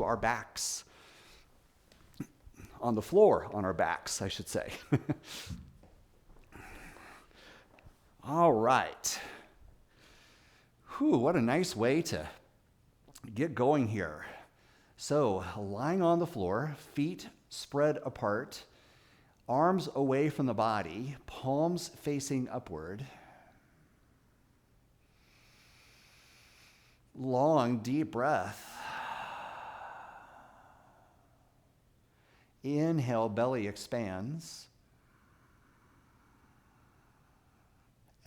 our backs. On the floor, on our backs, I should say. All right. Whew, what a nice way to get going here. So, lying on the floor, feet spread apart, arms away from the body, palms facing upward. Long, deep breath. Inhale, belly expands.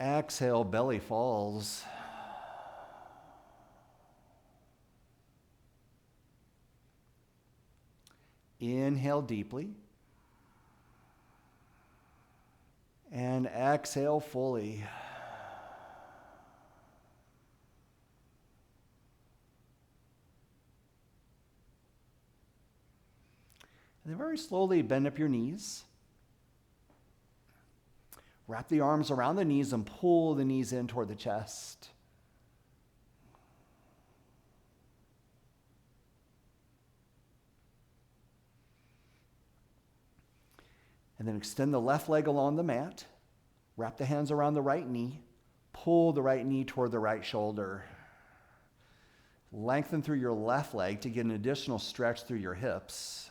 Exhale, belly falls. Inhale deeply. And exhale fully. And then very slowly bend up your knees. Wrap the arms around the knees and pull the knees in toward the chest. And then extend the left leg along the mat. Wrap the hands around the right knee. Pull the right knee toward the right shoulder. Lengthen through your left leg to get an additional stretch through your hips.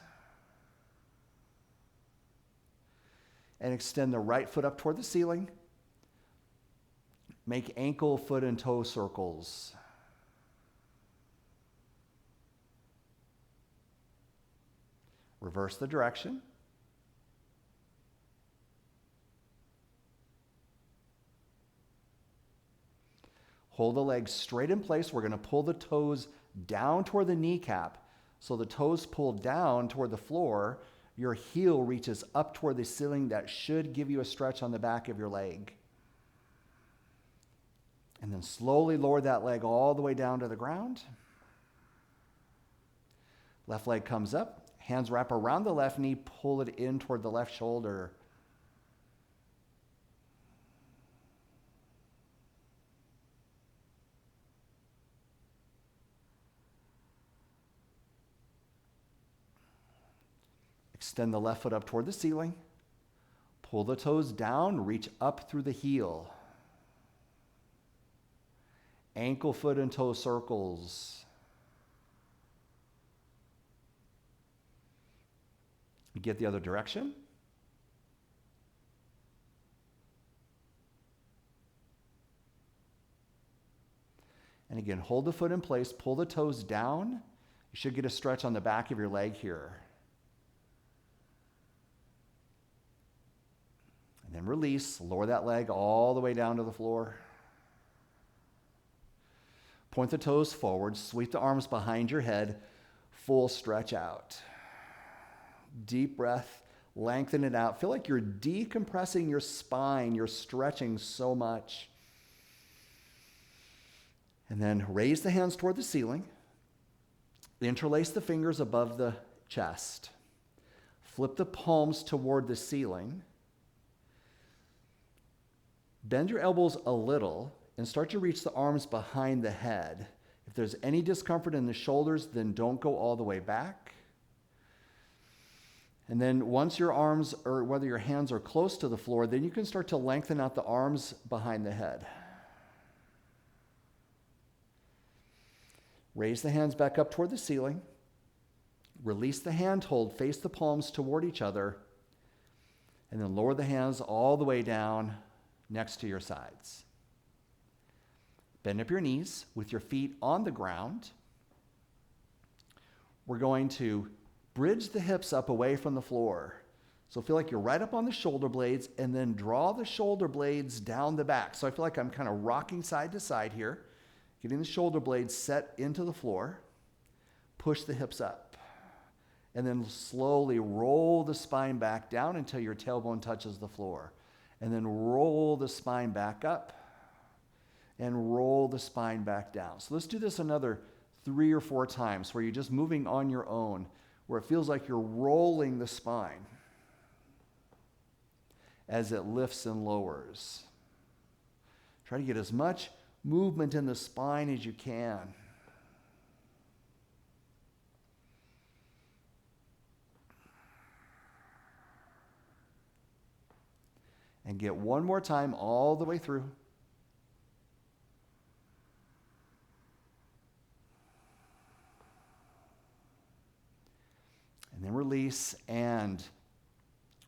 And extend the right foot up toward the ceiling. Make ankle, foot, and toe circles. Reverse the direction. Hold the legs straight in place. We're going to pull the toes down toward the kneecap. So the toes pull down toward the floor. Your heel reaches up toward the ceiling. That should give you a stretch on the back of your leg. And then slowly lower that leg all the way down to the ground. Left leg comes up. Hands wrap around the left knee. Pull it in toward the left shoulder. Extend the left foot up toward the ceiling. Pull the toes down, reach up through the heel. Ankle, foot, and toe circles. Get the other direction. And again, hold the foot in place, pull the toes down. You should get a stretch on the back of your leg here. And then release, lower that leg all the way down to the floor. Point the toes forward, sweep the arms behind your head, full stretch out. Deep breath, lengthen it out. Feel like you're decompressing your spine, you're stretching so much. And then raise the hands toward the ceiling. Interlace the fingers above the chest. Flip the palms toward the ceiling. Bend your elbows a little and start to reach the arms behind the head. If there's any discomfort in the shoulders, then don't go all the way back. And then once your arms, or whether your hands are close to the floor, then you can start to lengthen out the arms behind the head. Raise the hands back up toward the ceiling. Release the hand hold, face the palms toward each other, and then lower the hands all the way down next to your sides. Bend up your knees with your feet on the ground. We're going to bridge the hips up away from the floor. So feel like you're right up on the shoulder blades and then draw the shoulder blades down the back. So I feel like I'm kind of rocking side to side here, getting the shoulder blades set into the floor. Push the hips up. And then slowly roll the spine back down until your tailbone touches the floor. And then roll the spine back up and roll the spine back down. So let's do this another 3 or 4 times where you're just moving on your own, where it feels like you're rolling the spine as it lifts and lowers. Try to get as much movement in the spine as you can. And get one more time all the way through. And then release and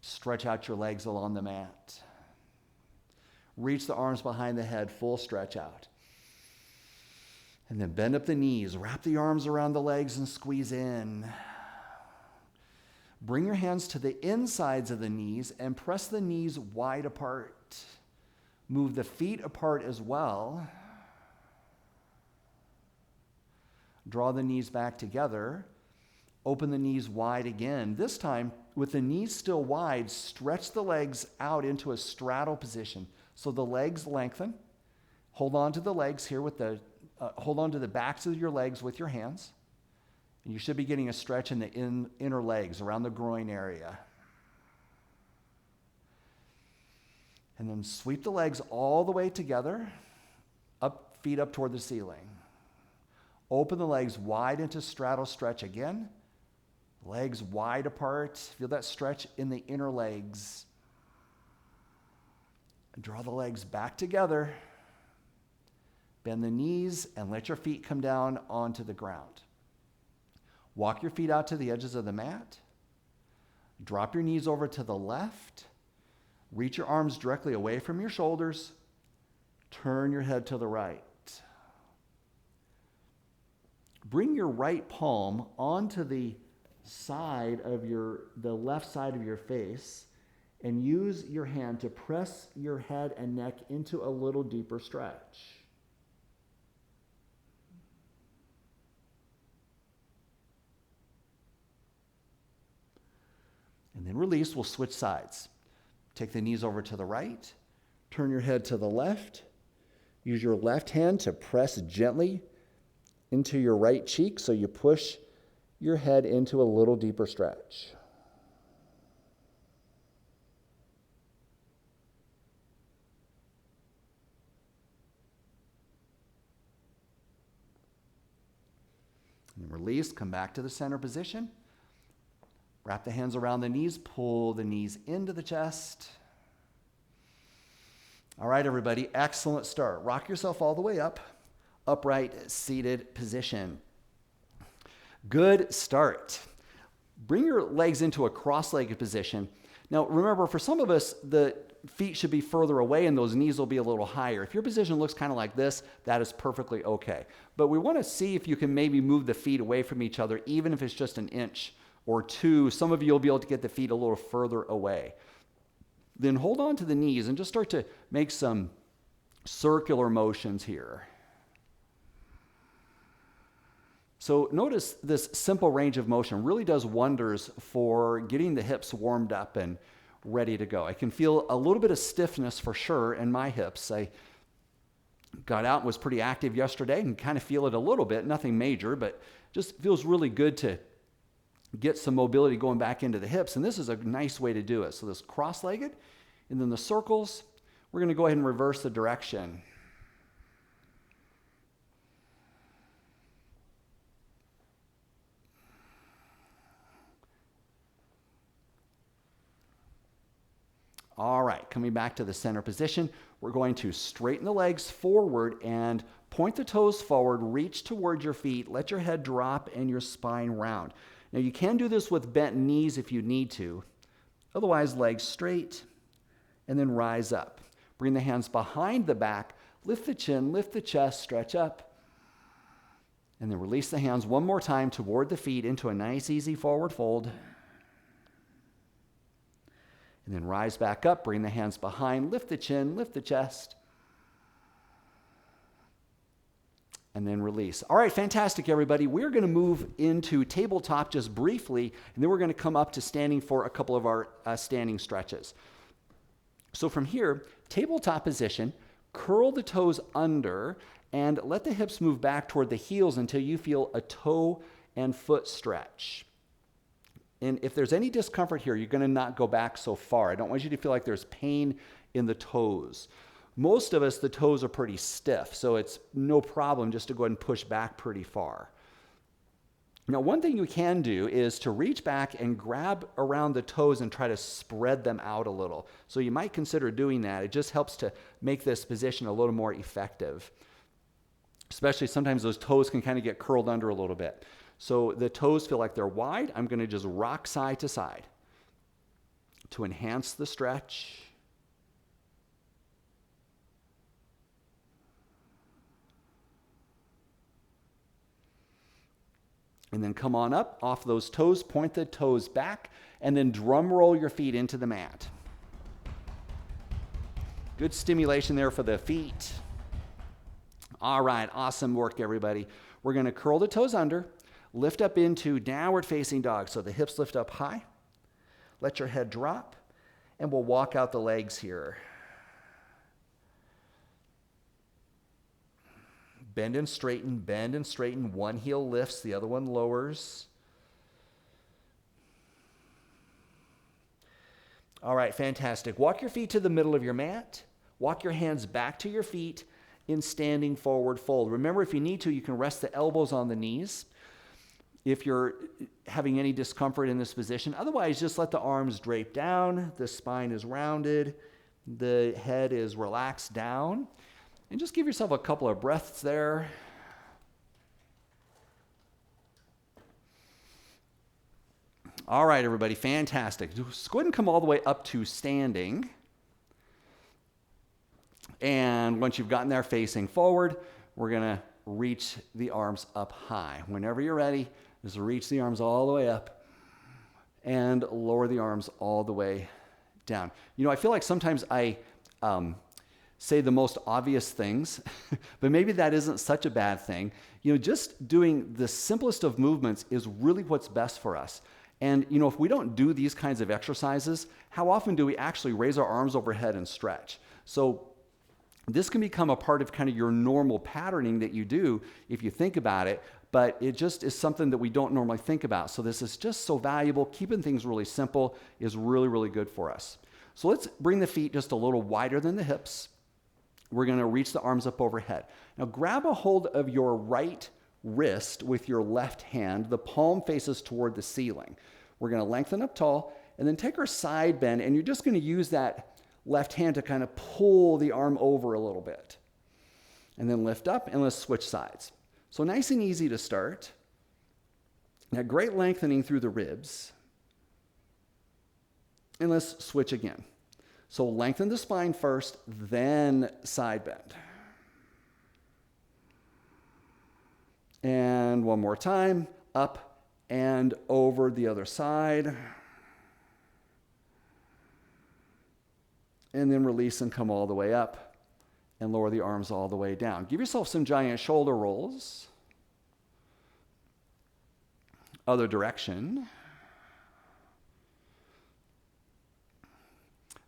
stretch out your legs along the mat. Reach the arms behind the head, full stretch out. And then bend up the knees, wrap the arms around the legs and squeeze in. Bring your hands to the insides of the knees and press the knees wide apart. Move the feet apart as well. Draw the knees back together. Open the knees wide again. This time, with the knees still wide, stretch the legs out into a straddle position. So the legs lengthen. Hold on to the legs here with hold on to the backs of your legs with your hands. And you should be getting a stretch in the inner legs around the groin area. And then sweep the legs all the way together, feet up toward the ceiling. Open the legs wide into straddle stretch again. Legs wide apart. Feel that stretch in the inner legs. And draw the legs back together. Bend the knees and let your feet come down onto the ground. Walk your feet out to the edges of the mat. Drop your knees over to the left. Reach your arms directly away from your shoulders. Turn your head to the right. Bring your right palm onto the left side of your face and use your hand to press your head and neck into a little deeper stretch. And then release, we'll switch sides. Take the knees over to the right, turn your head to the left. Use your left hand to press gently into your right cheek so you push your head into a little deeper stretch. And release, come back to the center position. Wrap the hands around the knees, pull the knees into the chest. All right, everybody, excellent start. Rock yourself all the way up, upright seated position. Good start. Bring your legs into a cross-legged position. Now, remember, for some of us, the feet should be further away and those knees will be a little higher. If your position looks kind of like this, that is perfectly okay. But we want to see if you can maybe move the feet away from each other, even if it's just an inch or two. Some of you will be able to get the feet a little further away. Then hold on to the knees and just start to make some circular motions here. So notice this simple range of motion really does wonders for getting the hips warmed up and ready to go. I can feel a little bit of stiffness for sure in my hips. I got out and was pretty active yesterday and kind of feel it a little bit, nothing major, but just feels really good to get some mobility going back into the hips. And this is a nice way to do it. So this cross-legged, and then the circles, we're going to go ahead and reverse the direction. All right, coming back to the center position, we're going to straighten the legs forward and point the toes forward, reach toward your feet, let your head drop and your spine round. Now you can do this with bent knees if you need to. Otherwise, legs straight and then rise up. Bring the hands behind the back, lift the chin, lift the chest, stretch up. And then release the hands one more time toward the feet into a nice, easy forward fold. And then rise back up, bring the hands behind, lift the chin, lift the chest. And then release. All right, fantastic, everybody. We're going to move into tabletop just briefly, and then we're going to come up to standing for a couple of our standing stretches. So from here, tabletop position, curl the toes under, and let the hips move back toward the heels until you feel a toe and foot stretch. And if there's any discomfort here, you're going to not go back so far. I don't want you to feel like there's pain in the toes. Most of us, the toes are pretty stiff, so it's no problem just to go ahead and push back pretty far. Now, one thing you can do is to reach back and grab around the toes and try to spread them out a little. So you might consider doing that. It just helps to make this position a little more effective. Especially sometimes those toes can kind of get curled under a little bit. So the toes feel like they're wide. I'm going to just rock side to side to enhance the stretch. And then come on up off those toes, point the toes back, and then drum roll your feet into the mat. Good stimulation there for the feet. All right, awesome work, everybody. We're going to curl the toes under, lift up into downward facing dog. So the hips lift up high. Let your head drop, and we'll walk out the legs here. Bend and straighten, bend and straighten. One heel lifts, the other one lowers. All right, fantastic. Walk your feet to the middle of your mat. Walk your hands back to your feet in standing forward fold. Remember, if you need to, you can rest the elbows on the knees if you're having any discomfort in this position. Otherwise, just let the arms drape down. The spine is rounded. The head is relaxed down. And just give yourself a couple of breaths there. All right, everybody, fantastic. Just go ahead and come all the way up to standing. And once you've gotten there facing forward, we're going to reach the arms up high. Whenever you're ready, just reach the arms all the way up and lower the arms all the way down. You know, I feel like sometimes I say the most obvious things, but maybe that isn't such a bad thing. You know, just doing the simplest of movements is really what's best for us. And, you know, if we don't do these kinds of exercises, how often do we actually raise our arms overhead and stretch? So this can become a part of kind of your normal patterning that you do if you think about it, but it just is something that we don't normally think about. So this is just so valuable. Keeping things really simple is really, really good for us. So let's bring the feet just a little wider than the hips. We're going to reach the arms up overhead. Now grab a hold of your right wrist with your left hand. The palm faces toward the ceiling. We're going to lengthen up tall and then take our side bend, and you're just going to use that left hand to kind of pull the arm over a little bit. And then lift up, and let's switch sides. So nice and easy to start. Now great lengthening through the ribs. And let's switch again. So lengthen the spine first, then side bend. And one more time, up and over the other side. And then release and come all the way up and lower the arms all the way down. Give yourself some giant shoulder rolls. Other direction.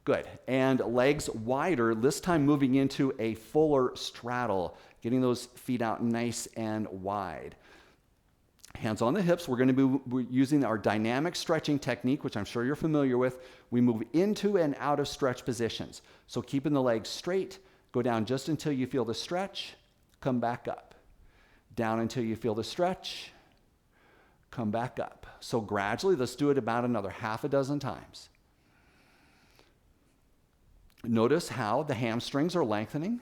Good. And legs wider, this time moving into a fuller straddle, getting those feet out nice and wide. Hands on the hips. We're going to be using our dynamic stretching technique, which I'm sure you're familiar with. We move into and out of stretch positions. So keeping the legs straight, go down just until you feel the stretch, come back up. Down until you feel the stretch, come back up. So gradually, let's do it about another half a dozen times. Notice how the hamstrings are lengthening.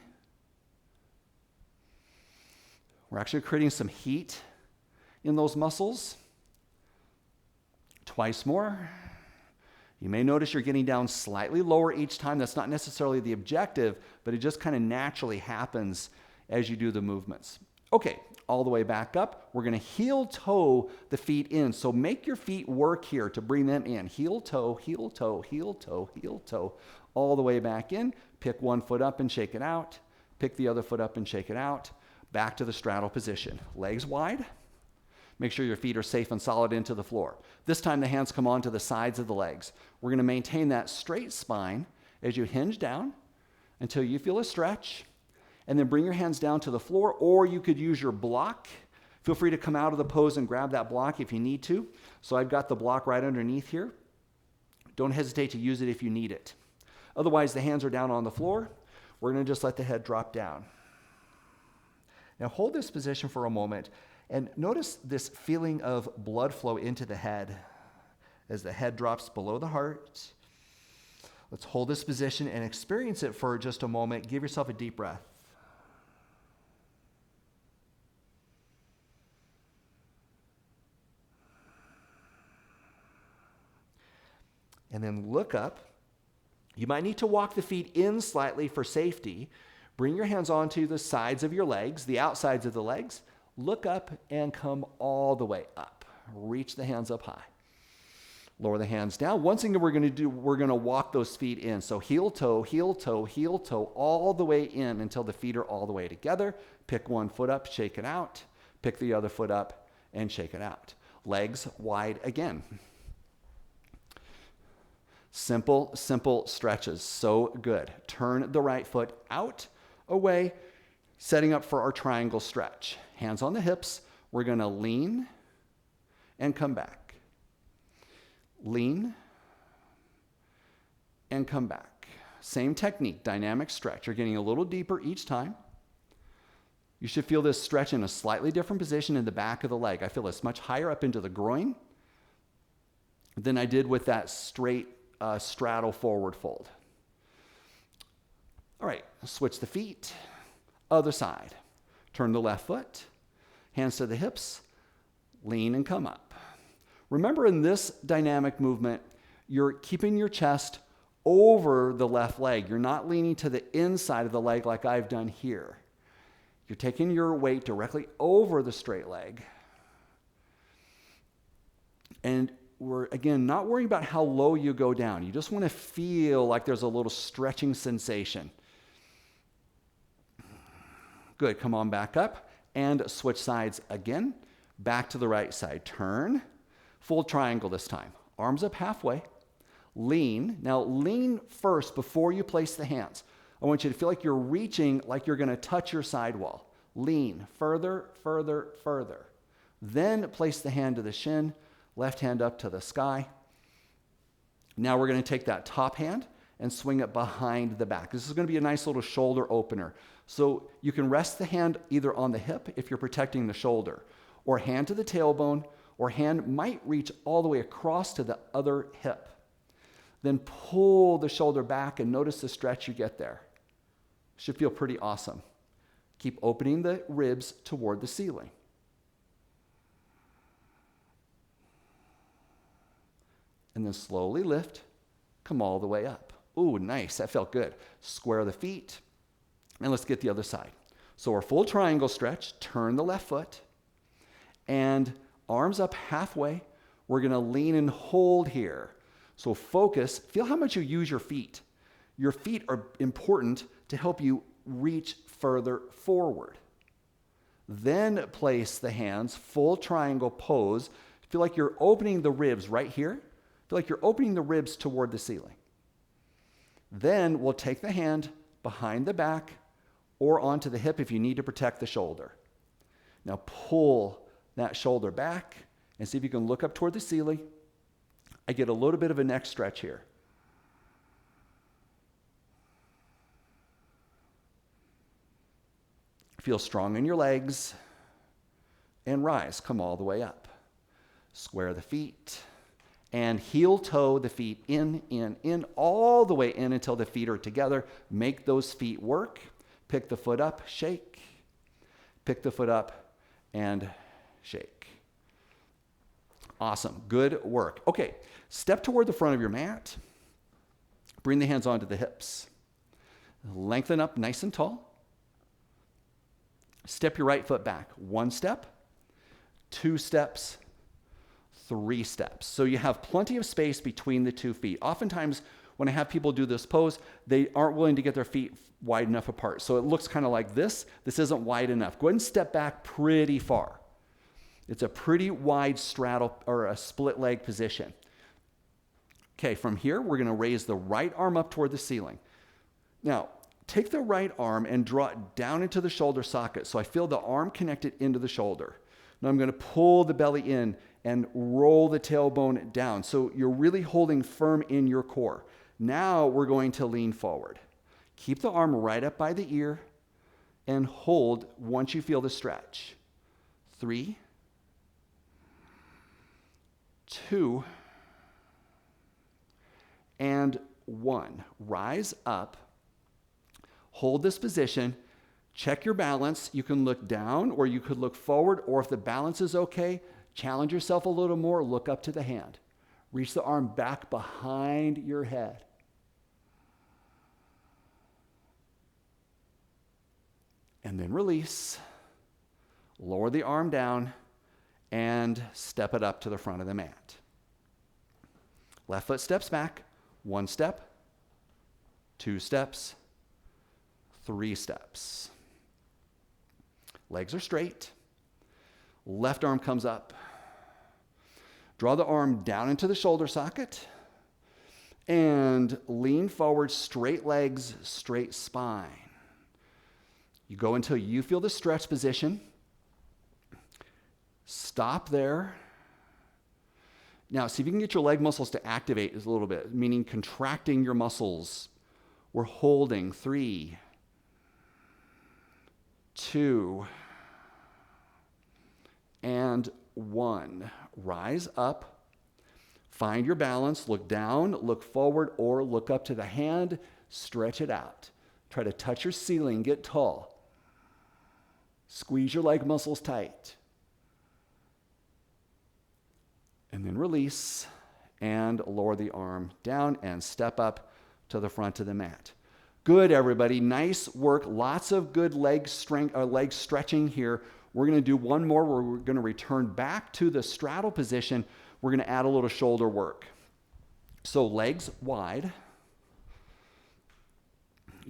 We're actually creating some heat in those muscles. Twice more. You may notice you're getting down slightly lower each time. That's not necessarily the objective, but it just kind of naturally happens as you do the movements. Okay, all the way back up. We're going to heel toe the feet in. So make your feet work here to bring them in. Heel toe, heel toe, heel toe, heel toe. All the way back in. Pick one foot up and shake it out. Pick the other foot up and shake it out. Back to the straddle position. Legs wide. Make sure your feet are safe and solid into the floor. This time the hands come onto the sides of the legs. We're going to maintain that straight spine as you hinge down until you feel a stretch. And then bring your hands down to the floor, or you could use your block. Feel free to come out of the pose and grab that block if you need to. So I've got the block right underneath here. Don't hesitate to use it if you need it. Otherwise, the hands are down on the floor. We're going to just let the head drop down. Now hold this position for a moment And notice this feeling of blood flow into the head as the head drops below the heart. Let's hold this position and experience it for just a moment. Give yourself a deep breath. And then look up. You might need to walk the feet in slightly for safety. Bring your hands onto the sides of your legs, the outsides of the legs. Look up and come all the way up. Reach the hands up high. Lower the hands down. One thing that we're going to do, we're going to walk those feet in. So heel toe, heel toe, heel toe, all the way in until the feet are all the way together. Pick one foot up, shake it out. Pick the other foot up and shake it out. Legs wide again. Simple, simple stretches. So good. Turn the right foot out, away, setting up for our triangle stretch. Hands on the hips. We're going to lean and come back. Lean and come back. Same technique, dynamic stretch. You're getting a little deeper each time. You should feel this stretch in a slightly different position in the back of the leg. I feel this much higher up into the groin than I did with that straight straddle forward fold. All right, switch the feet. Other side. Turn the left foot. Hands to the hips. Lean and come up. Remember, in this dynamic movement, you're keeping your chest over the left leg. You're not leaning to the inside of the leg like I've done here. You're taking your weight directly over the straight leg. And we're, again, not worrying about how low you go down. You just want to feel like there's a little stretching sensation. Good. Come on back up and switch sides again. Back to the right side. Turn. Full triangle this time. Arms up halfway. Lean. Now lean first before you place the hands. I want you to feel like you're reaching, like you're going to touch your sidewall. Lean. Further, further, further. Then place the hand to the shin. Left hand up to the sky. Now we're going to take that top hand and swing it behind the back. This is going to be a nice little shoulder opener. So you can rest the hand either on the hip if you're protecting the shoulder, or hand to the tailbone, or hand might reach all the way across to the other hip. Then pull the shoulder back and notice the stretch you get there. Should feel pretty awesome. Keep opening the ribs toward the ceiling. And then slowly lift, come all the way up. Ooh, nice, that felt good. Square the feet, and let's get the other side. So our full triangle stretch, turn the left foot, and arms up halfway. We're going to lean and hold here. So focus, feel how much you use your feet. Your feet are important to help you reach further forward. Then place the hands, full triangle pose. Feel like you're opening the ribs right here. Feel like you're opening the ribs toward the ceiling. Then we'll take the hand behind the back or onto the hip if you need to protect the shoulder. Now pull that shoulder back and see if you can look up toward the ceiling. I get a little bit of a neck stretch here. Feel strong in your legs and rise. Come all the way up. Square the feet and heel toe the feet in, all the way in until the feet are together. Make those feet work. Pick the foot up, shake. Pick the foot up and shake. Awesome. Good work. Okay, step toward the front of your mat. Bring the hands onto the hips. Lengthen up nice and tall. Step your right foot back. 1 step, 2 steps, 3 steps. So you have plenty of space between the 2 feet. Oftentimes, when I have people do this pose, they aren't willing to get their feet wide enough apart. So it looks kind of like this. This isn't wide enough. Go ahead and step back pretty far. It's a pretty wide straddle or a split leg position. Okay, from here, we're going to raise the right arm up toward the ceiling. Now, take the right arm and draw it down into the shoulder socket. So I feel the arm connected into the shoulder. Now I'm going to pull the belly in and roll the tailbone down. So you're really holding firm in your core. Now we're going to lean forward. Keep the arm right up by the ear and hold once you feel the stretch. 3, 2, and 1. Rise up. Hold this position. Check your balance. You can look down or you could look forward, or if the balance is okay, challenge yourself a little more. Look up to the hand. Reach the arm back behind your head. And then release. Lower the arm down and step it up to the front of the mat. Left foot steps back. 1 step, 2 steps, 3 steps. Legs are straight. Left arm comes up. Draw the arm down into the shoulder socket and lean forward, straight legs, straight spine. You go until you feel the stretch position. Stop there. Now, see if you can get your leg muscles to activate a little bit, meaning contracting your muscles. We're holding 3, 2, and 1. Rise up. Find your balance. Look down, look forward, or look up to the hand. Stretch it out. Try to touch your ceiling. Get tall. Squeeze your leg muscles tight. And then release and lower the arm down and step up to the front of the mat. Good, everybody. Nice work. Lots of good leg strength, leg stretching here. We're going to do one more where we're going to return back to the straddle position. We're going to add a little shoulder work. So legs wide.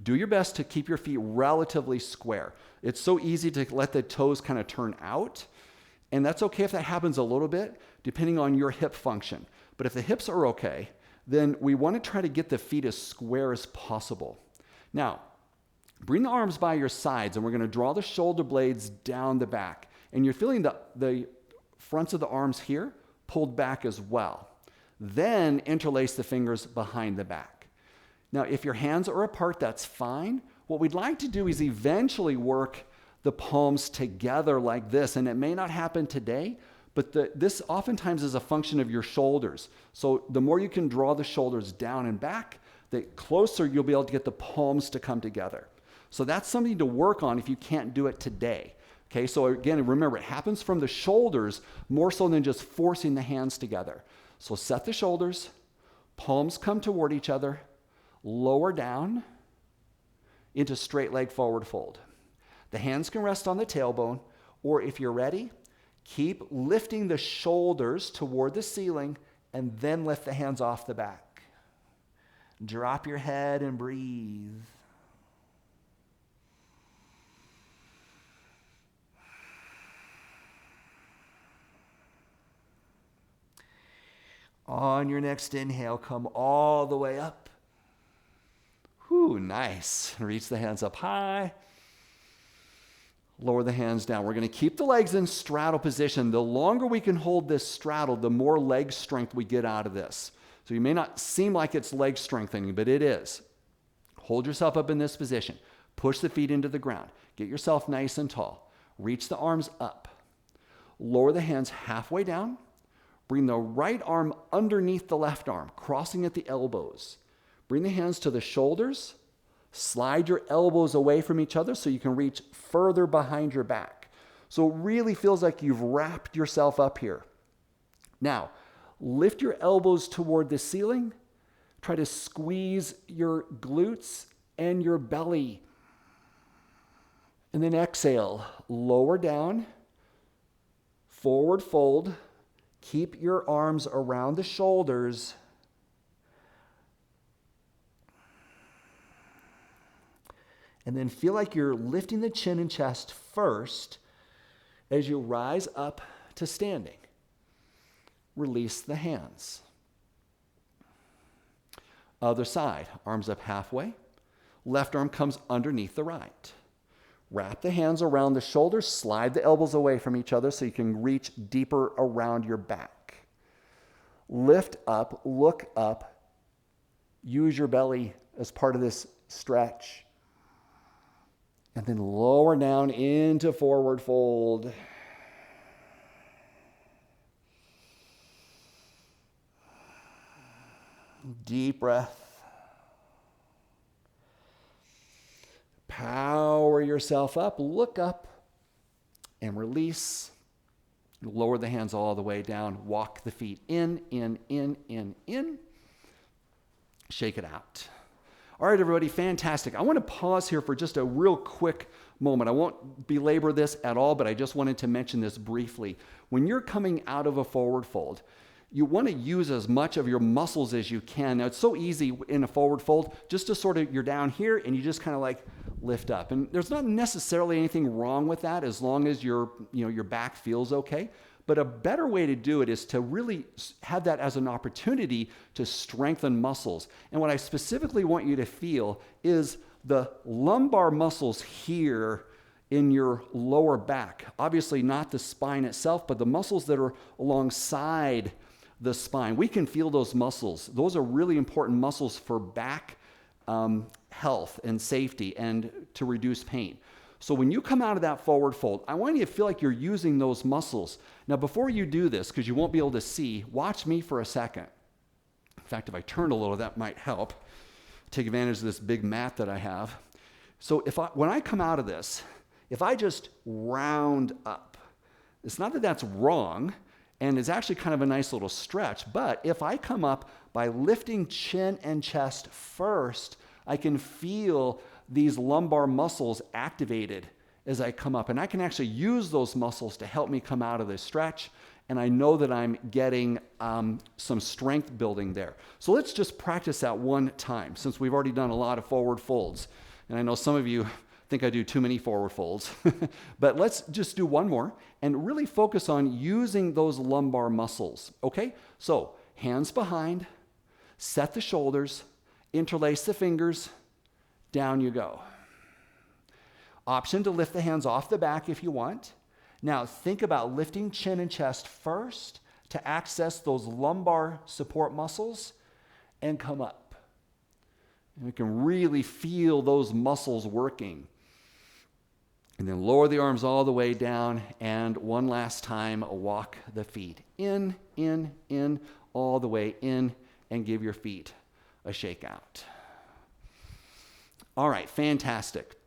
Do your best to keep your feet relatively square. It's so easy to let the toes kind of turn out. And that's okay if that happens a little bit, depending on your hip function. But if the hips are okay, then we want to try to get the feet as square as possible. Now, bring the arms by your sides, and we're going to draw the shoulder blades down the back. And you're feeling the fronts of the arms here pulled back as well. Then interlace the fingers behind the back. Now, if your hands are apart, that's fine. What we'd like to do is eventually work the palms together like this, and it may not happen today, but this oftentimes is a function of your shoulders. So the more you can draw the shoulders down and back, the closer you'll be able to get the palms to come together. So that's something to work on if you can't do it today. Okay, so again, remember, it happens from the shoulders more so than just forcing the hands together. So set the shoulders, palms come toward each other, lower down into straight leg forward fold. The hands can rest on the tailbone, or if you're ready, keep lifting the shoulders toward the ceiling and then lift the hands off the back. Drop your head and breathe. On your next inhale, come all the way up. Whew, nice. Reach the hands up high. Lower the hands down. We're going to keep the legs in straddle position. The longer we can hold this straddle, the more leg strength we get out of this. So you may not seem like it's leg strengthening, but it is. Hold yourself up in this position. Push the feet into the ground. Get yourself nice and tall. Reach the arms up. Lower the hands halfway down. Bring the right arm underneath the left arm, crossing at the elbows. Bring the hands to the shoulders. Slide your elbows away from each other so you can reach further behind your back. So it really feels like you've wrapped yourself up here. Now, lift your elbows toward the ceiling. Try to squeeze your glutes and your belly. And then exhale, lower down, forward fold. Keep your arms around the shoulders. And then feel like you're lifting the chin and chest first as you rise up to standing. Release the hands. Other side, arms up halfway. Left arm comes underneath the right. Wrap the hands around the shoulders, slide the elbows away from each other so you can reach deeper around your back. Lift up, look up. Use your belly as part of this stretch. And then lower down into forward fold. Deep breath. Power yourself up, look up, and release. Lower the hands all the way down. Walk the feet in, in, in, in, in. Shake it out. All right, everybody, fantastic. I want to pause here for just a real quick moment. I won't belabor this at all, but I just wanted to mention this briefly. When you're coming out of a forward fold, you want to use as much of your muscles as you can. Now, it's so easy in a forward fold just to sort of, you're down here and you just kind of like lift up. And there's not necessarily anything wrong with that as long as your back feels okay. But a better way to do it is to really have that as an opportunity to strengthen muscles. And what I specifically want you to feel is the lumbar muscles here in your lower back. Obviously not the spine itself, but the muscles that are alongside the spine. We can feel those muscles. Those are really important muscles for back health and safety and to reduce pain. So when you come out of that forward fold, I want you to feel like you're using those muscles. Now, before you do this, because you won't be able to see, watch me for a second. In fact, if I turn a little, that might help. Take advantage of this big mat that I have. So when I come out of this, if I just round up, it's not that that's wrong, and it's actually kind of a nice little stretch, but if I come up by lifting chin and chest first, I can feel these lumbar muscles activated as I come up. And I can actually use those muscles to help me come out of this stretch. And I know that I'm getting some strength building there. So let's just practice that one time, since we've already done a lot of forward folds. And I know some of you think I do too many forward folds. But let's just do one more and really focus on using those lumbar muscles. Okay? So hands behind, set the shoulders, interlace the fingers, down you go. Option to lift the hands off the back if you want. Now think about lifting chin and chest first to access those lumbar support muscles and come up. And we can really feel those muscles working. And then lower the arms all the way down, and one last time, walk the feet in, all the way in, and give your feet a shake out. All right, fantastic.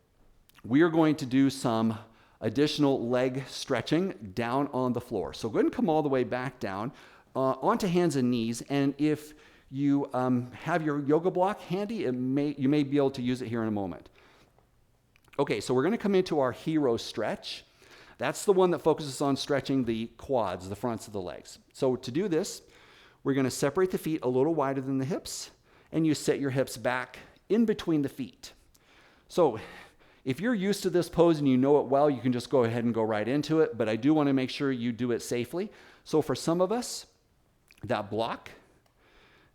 We are going to do some additional leg stretching down on the floor. So go ahead and come all the way back down onto hands and knees. And if you have your yoga block handy, you may be able to use it here in a moment. Okay, so we're going to come into our hero stretch. That's the one that focuses on stretching the quads, the fronts of the legs. So to do this, we're going to separate the feet a little wider than the hips, and you set your hips back in between the feet. So if you're used to this pose and you know it well, you can just go ahead and go right into it, but I do want to make sure you do it safely. So for some of us, that block,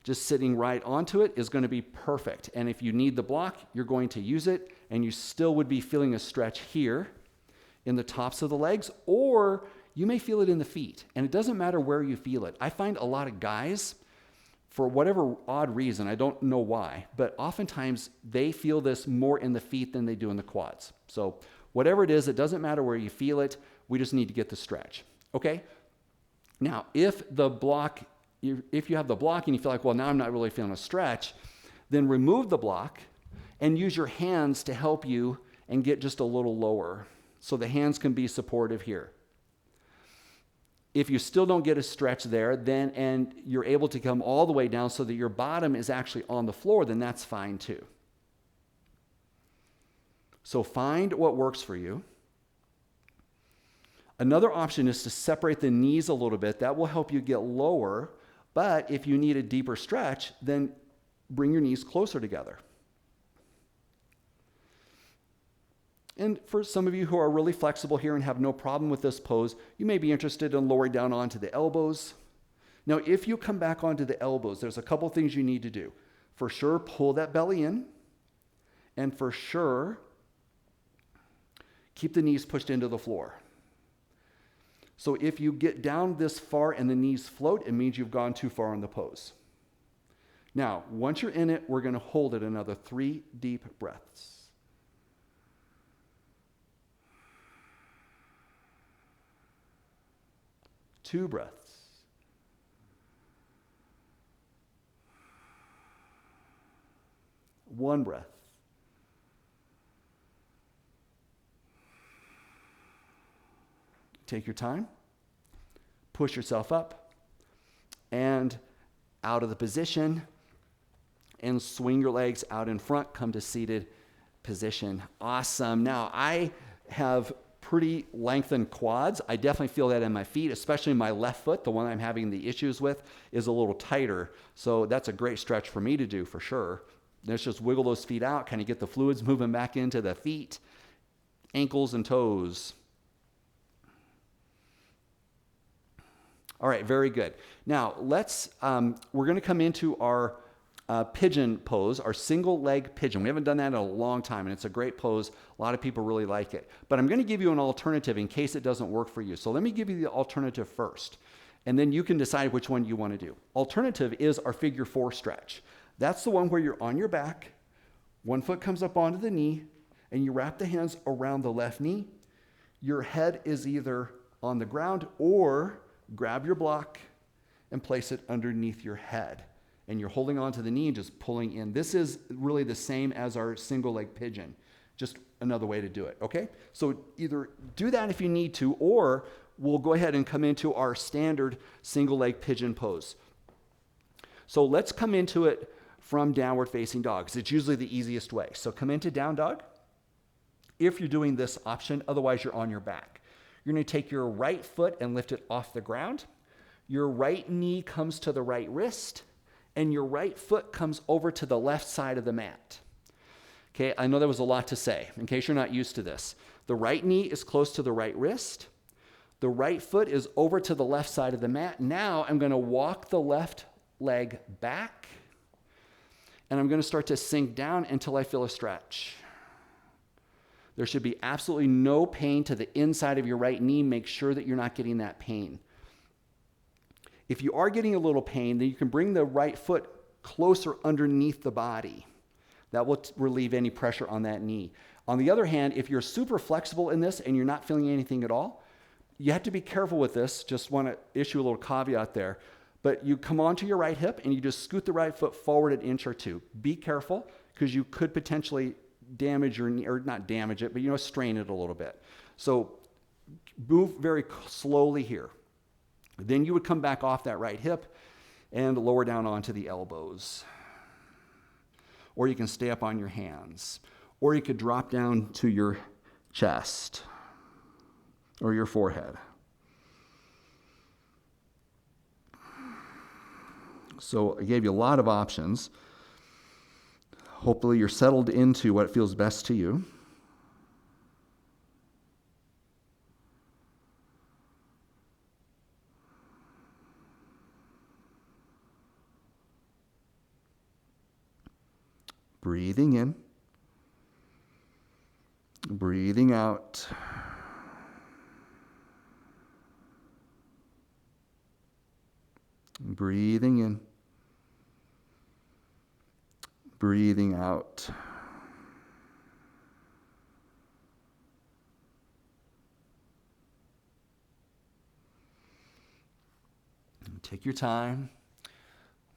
just sitting right onto it, is going to be perfect. And if you need the block, you're going to use it, and you still would be feeling a stretch here in the tops of the legs, or you may feel it in the feet. And it doesn't matter where you feel it. I find a lot of guys, for whatever odd reason, I don't know why, but oftentimes they feel this more in the feet than they do in the quads. So whatever it is, it doesn't matter where you feel it. We just need to get the stretch. Okay? Now, if you have the block and you feel like, well, now I'm not really feeling a stretch, then remove the block and use your hands to help you and get just a little lower. So the hands can be supportive here. If you still don't get a stretch there, and you're able to come all the way down so that your bottom is actually on the floor, then that's fine too. So find what works for you. Another option is to separate the knees a little bit. That will help you get lower, but if you need a deeper stretch, then bring your knees closer together. And for some of you who are really flexible here and have no problem with this pose, you may be interested in lowering down onto the elbows. Now, if you come back onto the elbows, there's a couple things you need to do. For sure, pull that belly in. And for sure, keep the knees pushed into the floor. So if you get down this far and the knees float, it means you've gone too far in the pose. Now, once you're in it, we're going to hold it another 3 deep breaths. Two breaths. One breath. Take your time. Push yourself up and out of the position and swing your legs out in front. Come to seated position. Awesome. Now, I have pretty lengthened quads. I definitely feel that in my feet, especially my left foot, the one I'm having the issues with, is a little tighter. So that's a great stretch for me to do for sure. Let's just wiggle those feet out, kind of get the fluids moving back into the feet, ankles and toes. All right, very good. Now, we're going to come into our pigeon pose, our single leg pigeon. We haven't done that in a long time, and it's a great pose. A lot of people really like it. But I'm going to give you an alternative in case it doesn't work for you. So let me give you the alternative first, and then you can decide which one you want to do. Alternative is our figure 4 stretch. That's the one where you're on your back, one foot comes up onto the knee, and you wrap the hands around the left knee. Your head is either on the ground or grab your block and place it underneath your head. And you're holding onto the knee and just pulling in. This is really the same as our single leg pigeon, just another way to do it, okay? So either do that if you need to, or we'll go ahead and come into our standard single leg pigeon pose. So let's come into it from downward facing dog, because it's usually the easiest way. So come into down dog if you're doing this option, otherwise you're on your back. You're going to take your right foot and lift it off the ground. Your right knee comes to the right wrist, and your right foot comes over to the left side of the mat. Okay, I know there was a lot to say, in case you're not used to this. The right knee is close to the right wrist. The right foot is over to the left side of the mat. Now I'm going to walk the left leg back, and I'm going to start to sink down until I feel a stretch. There should be absolutely no pain to the inside of your right knee. Make sure that you're not getting that pain. If you are getting a little pain, then you can bring the right foot closer underneath the body. That will relieve any pressure on that knee. On the other hand, if you're super flexible in this and you're not feeling anything at all, you have to be careful with this. Just want to issue a little caveat there. But you come onto your right hip and you just scoot the right foot forward an inch or two. Be careful, because you could potentially damage your knee, or not damage it, but strain it a little bit. So move very slowly here. Then you would come back off that right hip and lower down onto the elbows. Or you can stay up on your hands. Or you could drop down to your chest or your forehead. So I gave you a lot of options. Hopefully you're settled into what feels best to you. Breathing in, breathing out. Breathing in, breathing out. Take your time.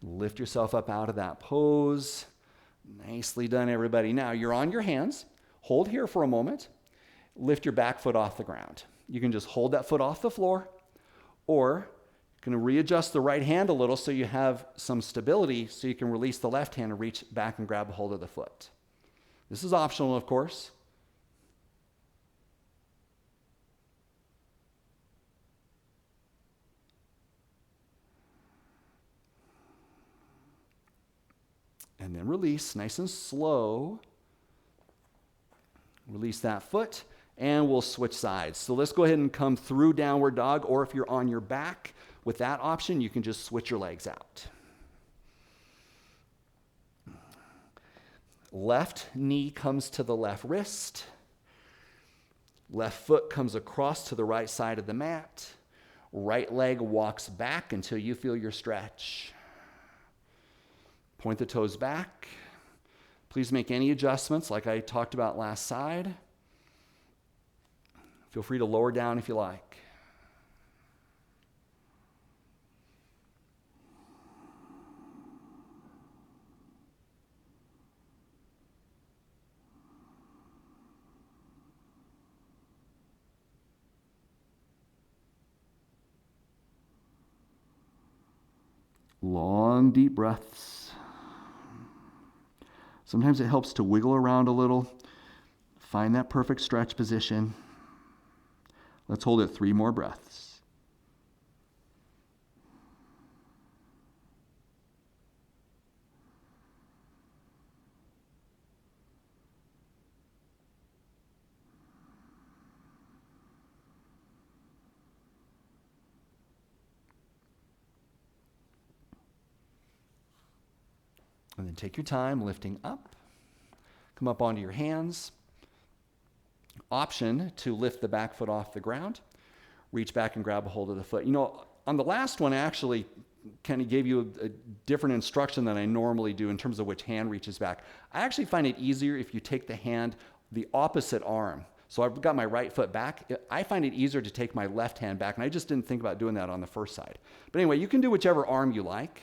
Lift yourself up out of that pose. Nicely done, everybody. Now you're on your hands. Hold here for a moment. Lift your back foot off the ground. You can just hold that foot off the floor, or you can readjust the right hand a little so you have some stability, so you can release the left hand and reach back and grab a hold of the foot. This is optional, of course. And then release, nice and slow. Release that foot, and we'll switch sides. So let's go ahead and come through downward dog, or if you're on your back, with that option, you can just switch your legs out. Left knee comes to the left wrist. Left foot comes across to the right side of the mat. Right leg walks back until you feel your stretch. Point the toes back. Please make any adjustments like I talked about last side. Feel free to lower down if you like. Long, deep breaths. Sometimes it helps to wiggle around a little. Find that perfect stretch position. Let's hold it 3 more breaths. And then take your time lifting up. Come up onto your hands. Option to lift the back foot off the ground. Reach back and grab a hold of the foot. You know, on the last one, I actually kind of gave you a different instruction than I normally do in terms of which hand reaches back. I actually find it easier if you take the hand, the opposite arm. So I've got my right foot back. I find it easier to take my left hand back, and I just didn't think about doing that on the first side. But anyway, you can do whichever arm you like.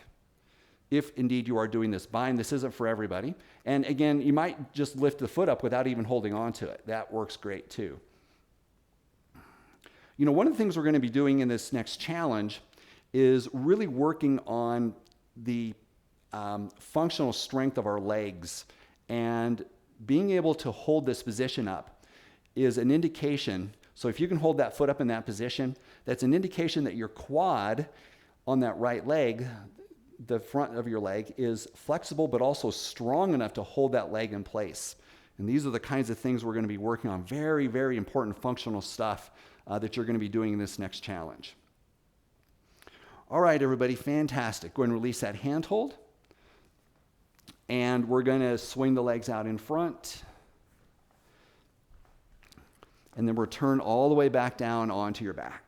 If indeed you are doing this bind, this isn't for everybody. And again, you might just lift the foot up without even holding on to it. That works great too. You know, one of the things we're going to be doing in this next challenge is really working on the functional strength of our legs. And being able to hold this position up is an indication. So if you can hold that foot up in that position, that's an indication that your quad on that right leg, the front of your leg, is flexible but also strong enough to hold that leg in place. And these are the kinds of things we're going to be working on. Very, very important functional stuff that you're going to be doing in this next challenge. All right, everybody, fantastic. Go ahead and release that handhold. And we're going to swing the legs out in front. And then return all the way back down onto your back.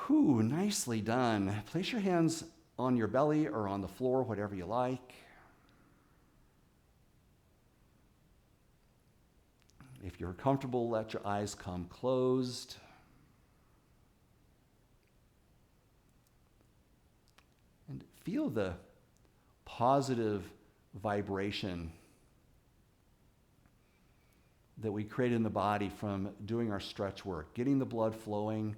Whew, nicely done. Place your hands on your belly or on the floor, whatever you like. If you're comfortable, let your eyes come closed. And feel the positive vibration that we create in the body from doing our stretch work, getting the blood flowing,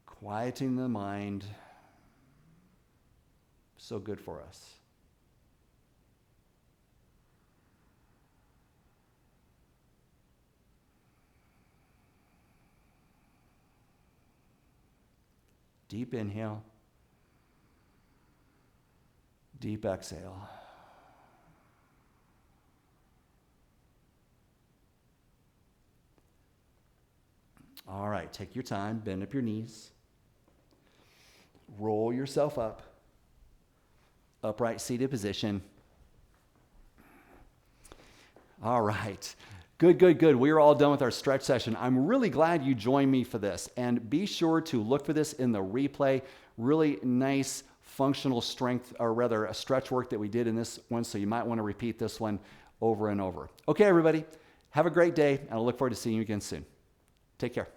quieting the mind. So good for us. Deep inhale. Deep exhale. All right, take your time, bend up your knees. Roll yourself up. Upright seated position. All right. Good, good, good. We are all done with our stretch session. I'm really glad you joined me for this. And be sure to look for this in the replay. Really nice functional strength, or rather a stretch work that we did in this one. So you might want to repeat this one over and over. Okay, everybody. Have a great day. And I look forward to seeing you again soon. Take care.